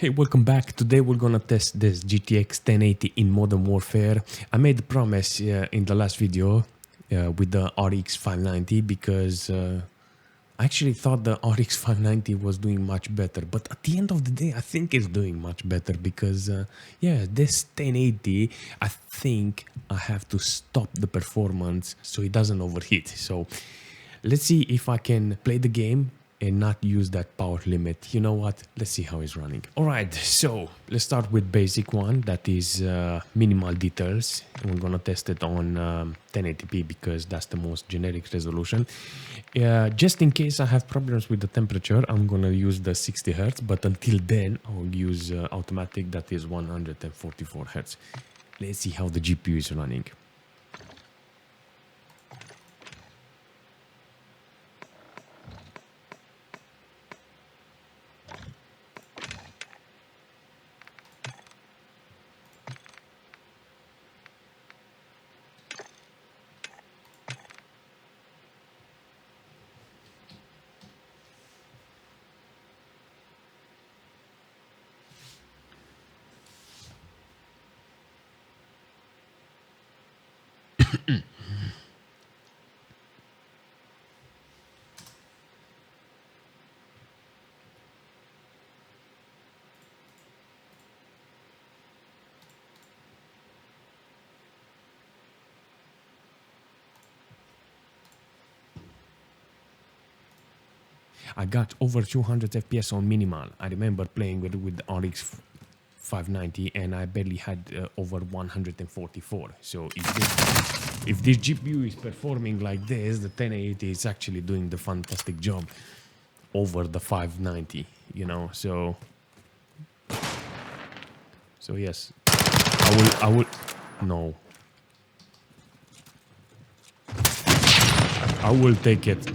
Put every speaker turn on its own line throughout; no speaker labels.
Hey, welcome back. Today we're gonna test this GTX 1080 in Modern Warfare. I made the promise in the last video with the RX 590 because I actually thought the RX 590 was doing much better, but at the end of the day, I think it's doing much better because, yeah, this 1080, I think I have to stop the performance so it doesn't overheat. So let's see if I can play the game and not use that power limit. You know what? Let's see how it's running. All right, so let's start with basic one, that is minimal details. And we're gonna test it on 1080p because that's the most generic resolution. Just in case I have problems with the temperature, I'm gonna use the 60 Hertz, but until then, I'll use automatic, that is 144 Hertz. Let's see how the GPU is running. I got over 200 FPS on minimal. I remember playing with the RX 590 and I barely had over 144. So if this GPU is performing like this, the 1080 is actually doing the fantastic job over the 590, you know. So yes, I will no, I will take it.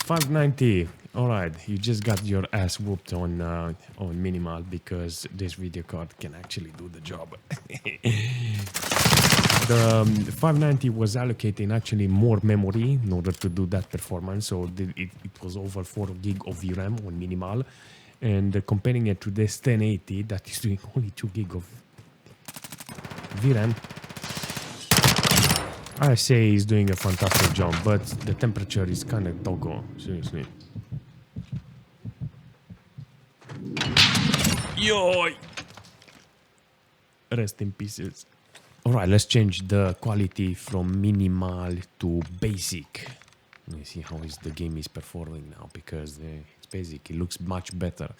590. All right, you just got your ass whooped on minimal because this video card can actually do the job. The 590 was allocating actually more memory in order to do that performance, so it was over 4 gig of VRAM on minimal, and comparing it to this 1080 that is doing only 2 gig of VRAM, I say he's doing a fantastic job, but the temperature is kind of doggo, seriously. Yo! Rest in pieces. Alright, let's change the quality from minimal to basic. Let me see how the game is performing now, because it's basic. It looks much better,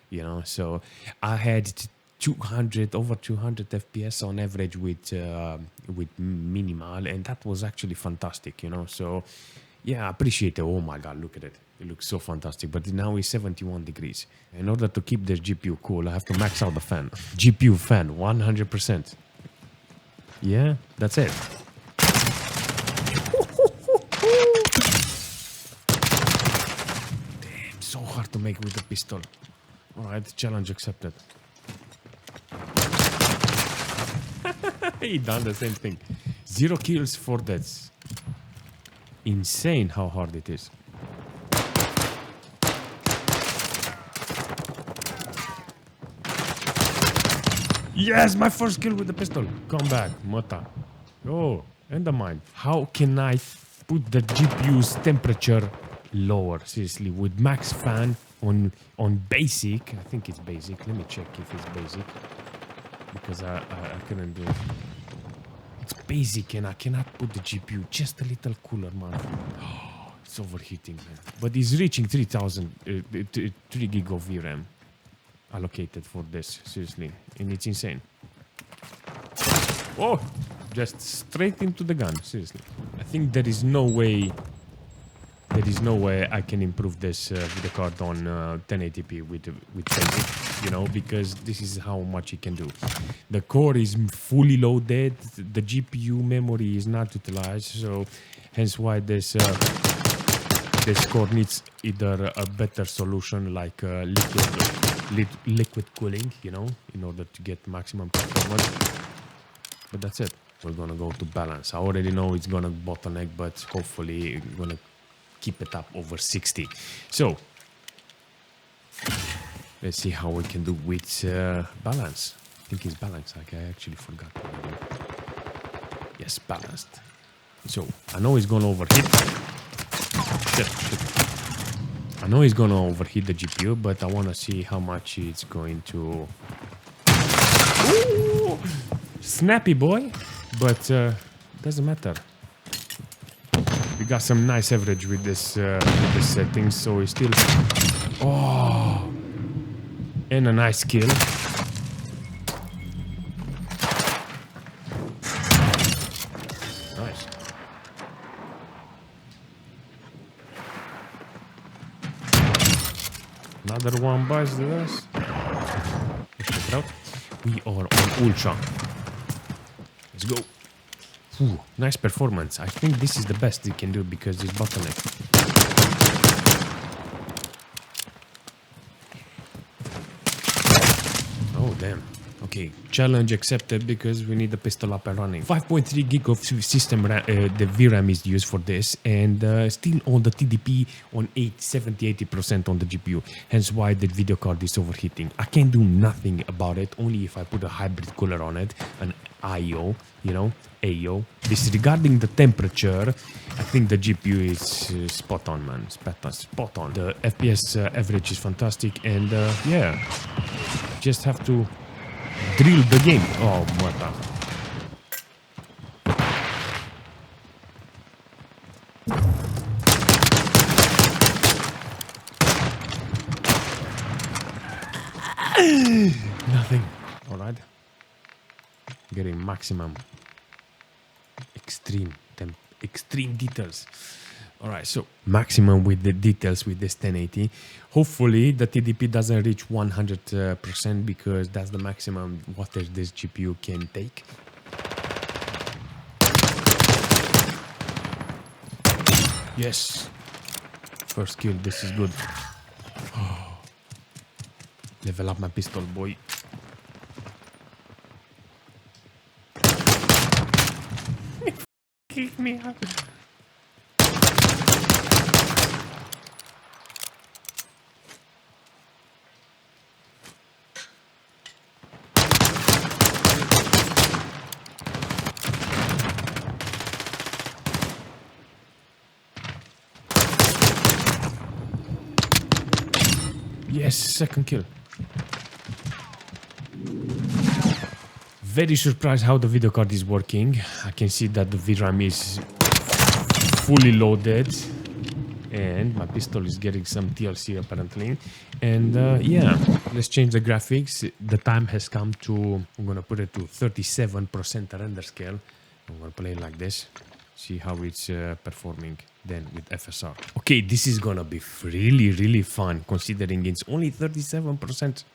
you know. So I had over 200 FPS on average with minimal, and that was actually fantastic, you know. So yeah, I appreciate it. Oh my god, look at it. It looks so fantastic. But now it's 71 degrees. In order to keep this GPU cool, I have to max out the fan. GPU fan, 100%. Yeah, that's it. Damn, so hard to make with the pistol. Alright, challenge accepted. He done the same thing. 0 kills, 4 deaths. Insane how hard it is. Yes, my first kill with the pistol. Come back, Mata. Oh, and the mine. How can I put the GPU's temperature lower? Seriously, with max fan on basic. I think it's basic. Let me check if it's basic, because I couldn't do it. It's basic and I cannot put the GPU just a little cooler, man. Oh, it's overheating, man. But it's reaching 3 gig of VRAM allocated for this, seriously. And it's insane. Oh, just straight into the gun, seriously. I think there is no way I can improve this video card on 1080p with basic, you know, because this is how much it can do. The core is fully loaded, the GPU memory is not utilized, so hence why this core needs either a better solution like liquid cooling, you know, in order to get maximum performance. But that's it. We're gonna go to balance. I already know it's gonna bottleneck, but hopefully it's gonna keep it up over 60. So Let's see how we can do with balance. I think it's balance. Like I actually forgot. Yes, balanced. So I know it's gonna overheat. Shit. I know it's gonna overheat the GPU, but I wanna see how much it's going to. Ooh, snappy boy, but doesn't matter. We got some nice average with this setting, so it's still. Oh, and a nice kill. Nice. Another one buys this. Check it out. We are on ultra. Let's go. Ooh, nice performance. I think this is the best you can do because it's bottleneck. Oh, damn. Okay, challenge accepted because we need the pistol up and running. 5.3 gig of system RAM, the VRAM is used for this, and still on the TDP on 70-80% on the GPU. Hence why the video card is overheating. I can't do nothing about it, only if I put a hybrid cooler on it, an IO, you know, AO. Disregarding the temperature, I think the GPU is spot on, man. Spot on. The FPS average is fantastic, and yeah, just have to drill the game. Oh, mata. Nothing. All right. Getting maximum extreme details. All right, so maximum with the details with this 1080. Hopefully the TDP doesn't reach 100% because that's the maximum wattage this GPU can take. Yes. First kill, this is good. Oh. Level up my pistol, boy. Kick me out. Yes, second kill. Very surprised how the video card is working. I can see that the VRAM is fully loaded and my pistol is getting some TLC apparently. And yeah, let's change the graphics. The time has come to, I'm gonna put it to 37% render scale. I'm gonna play it like this. See how it's performing then with FSR. Okay, this is gonna be really fun considering it's only 37%.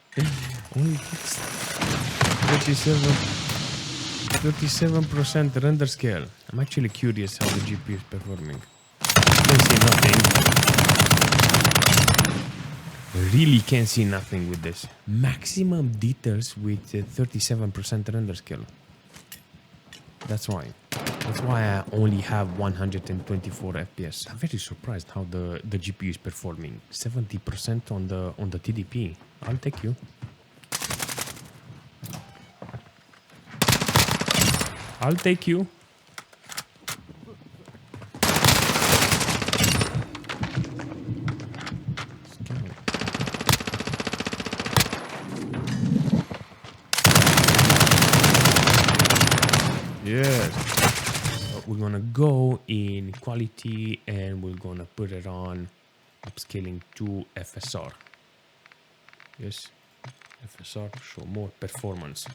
Only 37% render scale. I'm actually curious how the GPU is performing. Can't see nothing. Really can't see nothing with this. Maximum details with 37% render scale. That's why I only have 124 FPS. I'm very surprised how the GPU is performing. 70% on the TDP. I'll take you. I'll take you. Yes. We're gonna go in quality and we're gonna put it on upscaling to FSR. Yes, FSR to show more performance.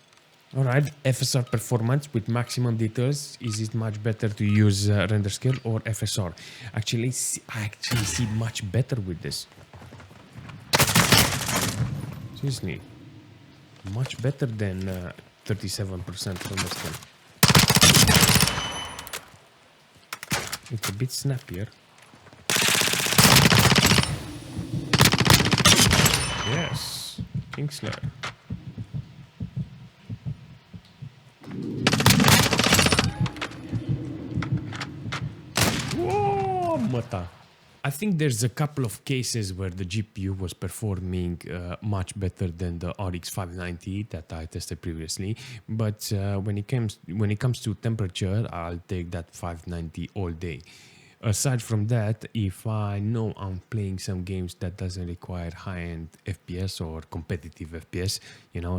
All right, FSR performance with maximum details. Is it much better to use render scale or FSR? Actually, I actually see much better with this. Seriously, much better than 37% render scale. It's a bit snappier. Yes, Kingsler. Whoa, mata. I think there's a couple of cases where the GPU was performing much better than the RX 590 that I tested previously. But when it comes to temperature, I'll take that 590 all day. Aside from that, if I know I'm playing some games that doesn't require high-end FPS or competitive FPS,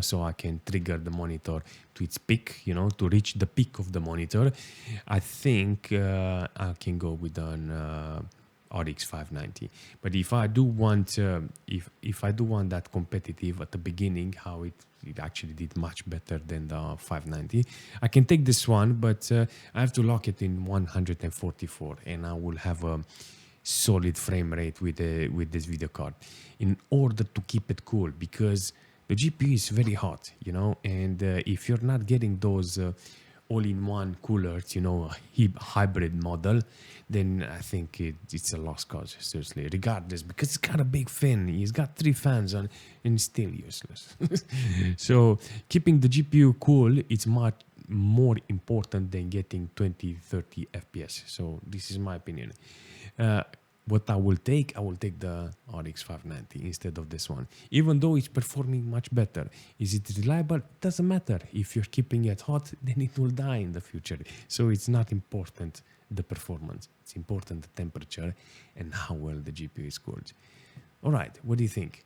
so I can trigger the monitor to its peak, to reach the peak of the monitor, I think I can go with an RX 590. But if I do want, if I do want that competitive at the beginning, how it actually did much better than the 590, I can take this one, but I have to lock it in 144, and I will have a solid frame rate with this video card in order to keep it cool, because the GPU is very hot, and if you're not getting those all-in-one coolers, hybrid model, then I think it's a lost cause, seriously, regardless, because it's got a big fan. It's got 3 fans on, and it's still useless. So keeping the GPU cool, it's much more important than getting 20-30 FPS. So this is my opinion. What I will take the RX 590 instead of this one. Even though it's performing much better. Is it reliable? Doesn't matter. If you're keeping it hot, then it will die in the future. So it's not important the performance. It's important the temperature and how well the GPU is cooled. All right, what do you think?